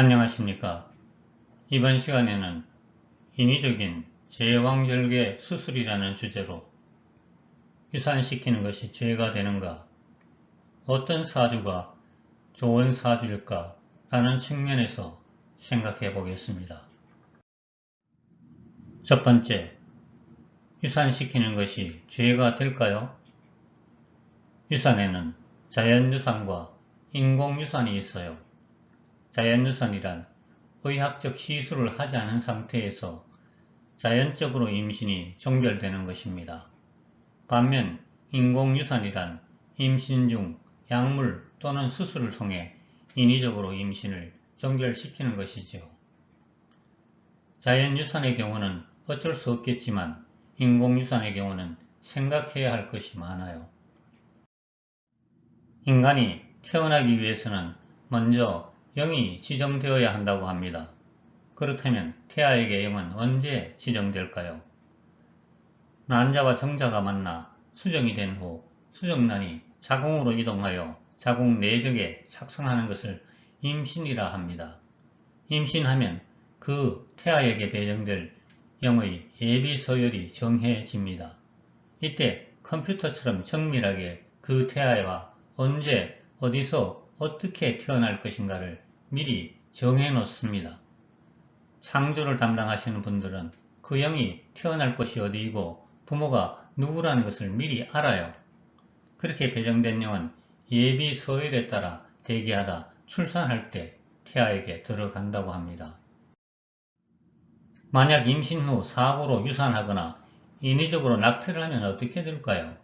안녕하십니까. 이번 시간에는 인위적인 제왕절개 수술이라는 주제로 유산시키는 것이 죄가 되는가, 어떤 사주가 좋은 사주일까 라는 측면에서 생각해 보겠습니다. 첫 번째, 유산시키는 것이 죄가 될까요? 유산에는 자연유산과 인공유산이 있어요. 자연유산이란 의학적 시술을 하지 않은 상태에서 자연적으로 임신이 종결되는 것입니다. 반면 인공유산이란 임신 중 약물 또는 수술을 통해 인위적으로 임신을 종결시키는 것이지요. 자연유산의 경우는 어쩔 수 없겠지만 인공유산의 경우는 생각해야 할 것이 많아요. 인간이 태어나기 위해서는 먼저 영이 지정되어야 한다고 합니다. 그렇다면 태아에게 영은 언제 지정될까요? 난자와 정자가 만나 수정이 된 후 수정란이 자궁으로 이동하여 자궁 내벽에 착성하는 것을 임신이라 합니다. 임신하면 그 태아에게 배정될 영의 예비서열이 정해집니다. 이때 컴퓨터처럼 정밀하게 그 태아가 언제, 어디서, 어떻게 태어날 것인가를 미리 정해 놓습니다. 창조를 담당하시는 분들은 그 영이 태어날 곳이 어디이고 부모가 누구라는 것을 미리 알아요. 그렇게 배정된 영은 예비 서열에 따라 대기하다 출산할 때 태아에게 들어간다고 합니다. 만약 임신 후 사고로 유산하거나 인위적으로 낙태를 하면 어떻게 될까요?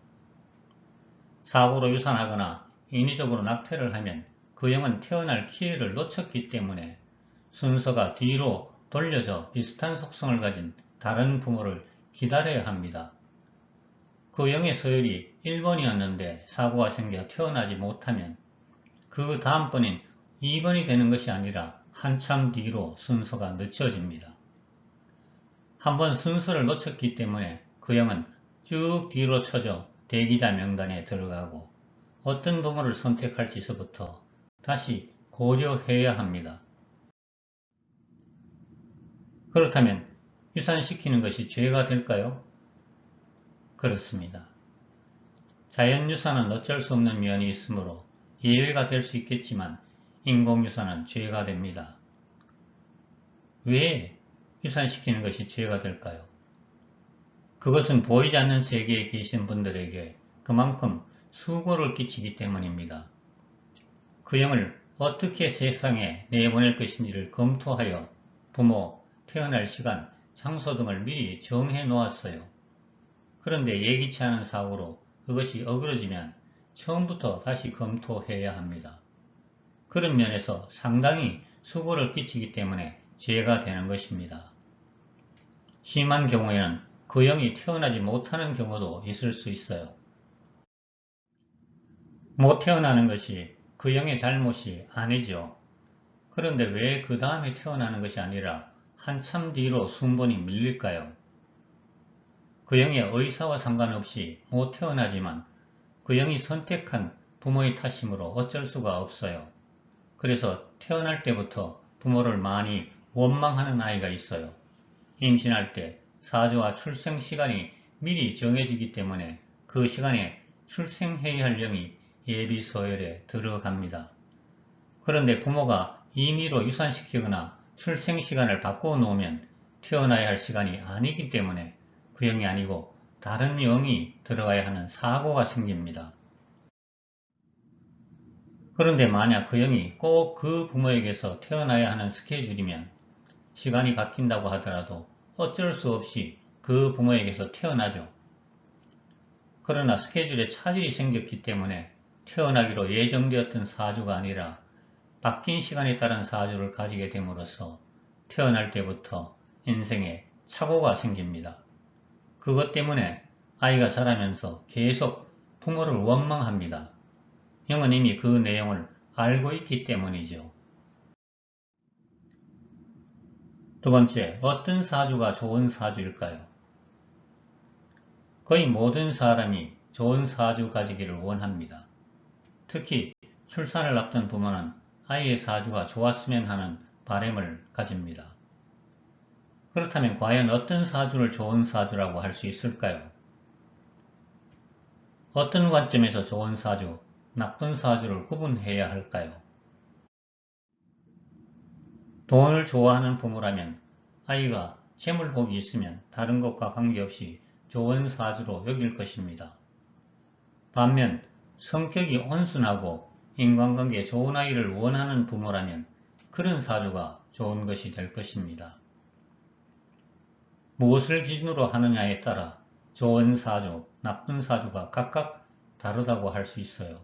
사고로 유산하거나 인위적으로 낙태를 하면 그 영은 태어날 기회를 놓쳤기 때문에 순서가 뒤로 돌려져 비슷한 속성을 가진 다른 부모를 기다려야 합니다. 그 영의 서열이 1번이었는데 사고가 생겨 태어나지 못하면 그 다음번인 2번이 되는 것이 아니라 한참 뒤로 순서가 늦춰집니다. 한번 순서를 놓쳤기 때문에 그 영은 쭉 뒤로 쳐져 대기자 명단에 들어가고 어떤 부모를 선택할지서부터 다시 고려해야 합니다. 그렇다면 유산시키는 것이 죄가 될까요? 그렇습니다. 자연유산은 어쩔 수 없는 면이 있으므로 예외가 될 수 있겠지만 인공유산은 죄가 됩니다. 왜 유산시키는 것이 죄가 될까요? 그것은 보이지 않는 세계에 계신 분들에게 그만큼 수고를 끼치기 때문입니다. 그 영을 어떻게 세상에 내보낼 것인지를 검토하여 부모, 태어날 시간, 장소 등을 미리 정해 놓았어요. 그런데 예기치 않은 사고로 그것이 어그러지면 처음부터 다시 검토해야 합니다. 그런 면에서 상당히 수고를 끼치기 때문에 죄가 되는 것입니다. 심한 경우에는 그 영이 태어나지 못하는 경우도 있을 수 있어요. 못 태어나는 것이 그 영의 잘못이 아니죠. 그런데 왜 그 다음에 태어나는 것이 아니라 한참 뒤로 순번이 밀릴까요? 그 영의 의사와 상관없이 못 태어나지만 그 영이 선택한 부모의 탓이므로 어쩔 수가 없어요. 그래서 태어날 때부터 부모를 많이 원망하는 아이가 있어요. 임신할 때 사주와 출생 시간이 미리 정해지기 때문에 그 시간에 출생해야 할 영이 예비 서열에 들어갑니다. 그런데 부모가 임의로 유산시키거나 출생 시간을 바꿔 놓으면 태어나야 할 시간이 아니기 때문에 그 영이 아니고 다른 영이 들어가야 하는 사고가 생깁니다. 그런데 만약 그 영이 꼭 그 부모에게서 태어나야 하는 스케줄이면 시간이 바뀐다고 하더라도 어쩔 수 없이 그 부모에게서 태어나죠. 그러나 스케줄에 차질이 생겼기 때문에 태어나기로 예정되었던 사주가 아니라 바뀐 시간에 따른 사주를 가지게 됨으로써 태어날 때부터 인생에 착오가 생깁니다. 그것 때문에 아이가 자라면서 계속 부모를 원망합니다. 영은 이미 그 내용을 알고 있기 때문이죠. 두 번째, 어떤 사주가 좋은 사주일까요? 거의 모든 사람이 좋은 사주 가지기를 원합니다. 특히 출산을 앞둔 부모는 아이의 사주가 좋았으면 하는 바람을 가집니다. 그렇다면 과연 어떤 사주를 좋은 사주라고 할 수 있을까요? 어떤 관점에서 좋은 사주, 나쁜 사주를 구분해야 할까요? 돈을 좋아하는 부모라면 아이가 재물복이 있으면 다른 것과 관계없이 좋은 사주로 여길 것입니다. 반면 성격이 온순하고 인간관계에 좋은 아이를 원하는 부모라면 그런 사주가 좋은 것이 될 것입니다. 무엇을 기준으로 하느냐에 따라 좋은 사주, 나쁜 사주가 각각 다르다고 할 수 있어요.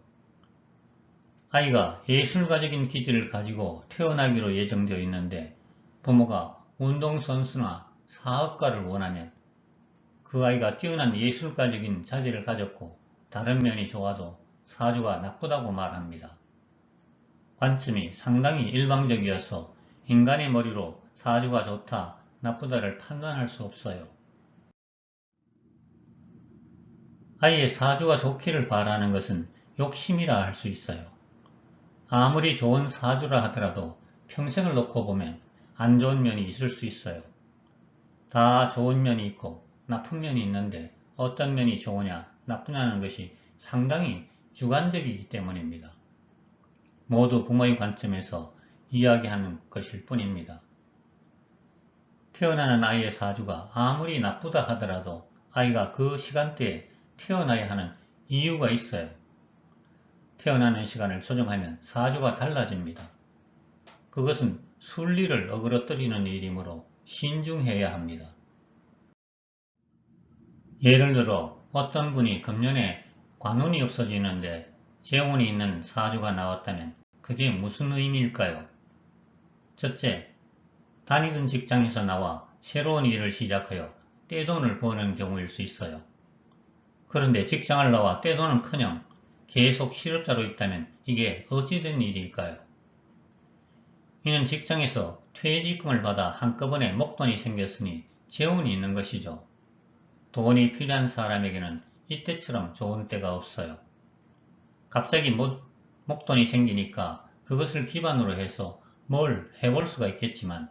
아이가 예술가적인 기질을 가지고 태어나기로 예정되어 있는데 부모가 운동선수나 사업가를 원하면 그 아이가 뛰어난 예술가적인 자질을 가졌고 다른 면이 좋아도 사주가 나쁘다고 말합니다. 관점이 상당히 일방적이어서 인간의 머리로 사주가 좋다, 나쁘다를 판단할 수 없어요. 아이의 사주가 좋기를 바라는 것은 욕심이라 할 수 있어요. 아무리 좋은 사주라 하더라도 평생을 놓고 보면 안 좋은 면이 있을 수 있어요. 다 좋은 면이 있고 나쁜 면이 있는데 어떤 면이 좋으냐, 나쁘냐는 것이 상당히 주관적이기 때문입니다. 모두 부모의 관점에서 이야기하는 것일 뿐입니다. 태어나는 아이의 사주가 아무리 나쁘다 하더라도 아이가 그 시간대에 태어나야 하는 이유가 있어요. 태어나는 시간을 조정하면 사주가 달라집니다. 그것은 순리를 어그러뜨리는 일이므로 신중해야 합니다. 예를 들어 어떤 분이 금년에 관운이 없어지는데 재운이 있는 사주가 나왔다면 그게 무슨 의미일까요? 첫째, 다니던 직장에서 나와 새로운 일을 시작하여 떼돈을 버는 경우일 수 있어요. 그런데 직장을 나와 떼돈은커녕 계속 실업자로 있다면 이게 어찌된 일일까요? 이는 직장에서 퇴직금을 받아 한꺼번에 목돈이 생겼으니 재운이 있는 것이죠. 돈이 필요한 사람에게는 이때처럼 좋은 때가 없어요. 갑자기 목돈이 생기니까 그것을 기반으로 해서 뭘 해볼 수가 있겠지만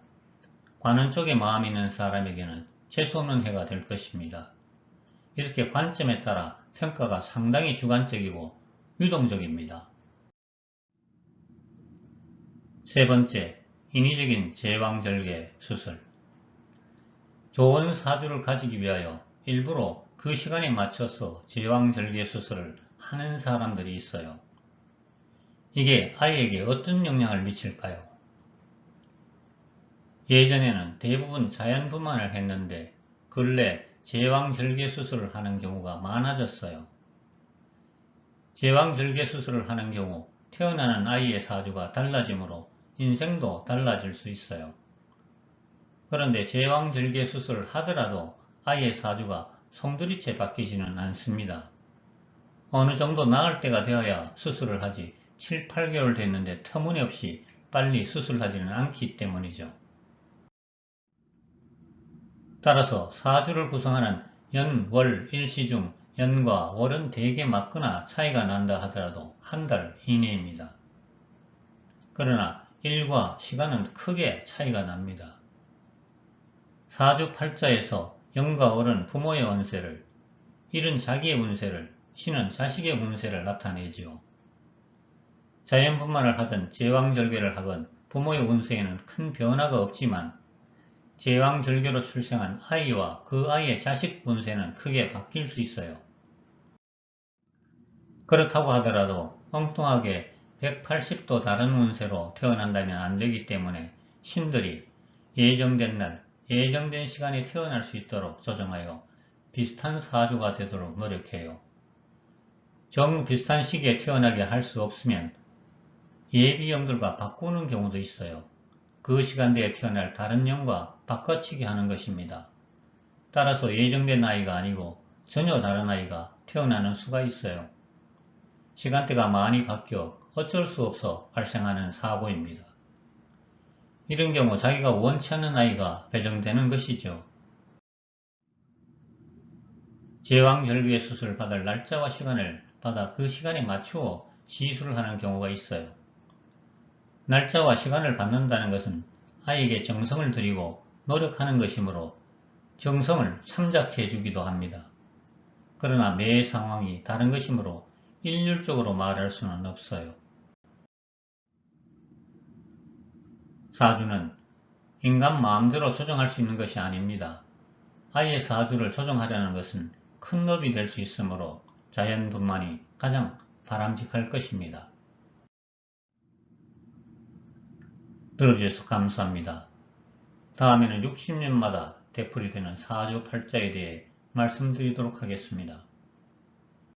관원 쪽에 마음이 있는 사람에게는 재수없는 해가 될 것입니다. 이렇게 관점에 따라 평가가 상당히 주관적이고 유동적입니다. 세 번째, 인위적인 제왕절개 수술. 좋은 사주를 가지기 위하여 일부러 그 시간에 맞춰서 제왕절개 수술을 하는 사람들이 있어요. 이게 아이에게 어떤 영향을 미칠까요? 예전에는 대부분 자연분만을 했는데 근래 제왕절개 수술을 하는 경우가 많아졌어요. 제왕절개 수술을 하는 경우 태어나는 아이의 사주가 달라지므로 인생도 달라질 수 있어요. 그런데 제왕절개 수술을 하더라도 아이의 사주가 송두리째 바뀌지는 않습니다. 어느 정도 나을 때가 되어야 수술을 하지 7, 8개월 됐는데 터무니없이 빨리 수술하지는 않기 때문이죠. 따라서 사주를 구성하는 연, 월, 일시 중 연과 월은 대개 맞거나 차이가 난다 하더라도 한 달 이내입니다. 그러나 일과 시간은 크게 차이가 납니다. 사주 팔자에서 연과 월은 부모의 운세를, 일은 자기의 운세를, 신은 자식의 운세를 나타내지요. 자연분만을 하든 제왕절개를 하건 부모의 운세에는 큰 변화가 없지만 제왕절개로 출생한 아이와 그 아이의 자식 운세는 크게 바뀔 수 있어요. 그렇다고 하더라도 엉뚱하게 180도 다른 운세로 태어난다면 안 되기 때문에 신들이 예정된 날, 예정된 시간에 태어날 수 있도록 조정하여 비슷한 사주가 되도록 노력해요. 정 비슷한 시기에 태어나게 할 수 없으면 예비형들과 바꾸는 경우도 있어요. 그 시간대에 태어날 다른 형과 바꿔치기 하는 것입니다. 따라서 예정된 아이가 아니고 전혀 다른 아이가 태어나는 수가 있어요. 시간대가 많이 바뀌어 어쩔 수 없어 발생하는 사고입니다. 이런 경우 자기가 원치 않는 아이가 배정되는 것이죠. 제왕절개 수술을 받을 날짜와 시간을 받아 그 시간에 맞추어 시술을 하는 경우가 있어요. 날짜와 시간을 받는다는 것은 아이에게 정성을 들이고 노력하는 것이므로 정성을 참작해 주기도 합니다. 그러나 매 상황이 다른 것이므로 일률적으로 말할 수는 없어요. 사주는 인간 마음대로 조정할 수 있는 것이 아닙니다. 아이의 사주를 조정하려는 것은 큰 업이 될 수 있으므로 자연분만이 가장 바람직할 것입니다. 들어주셔서 감사합니다. 다음에는 60년마다 되풀이되는 사주 팔자에 대해 말씀드리도록 하겠습니다.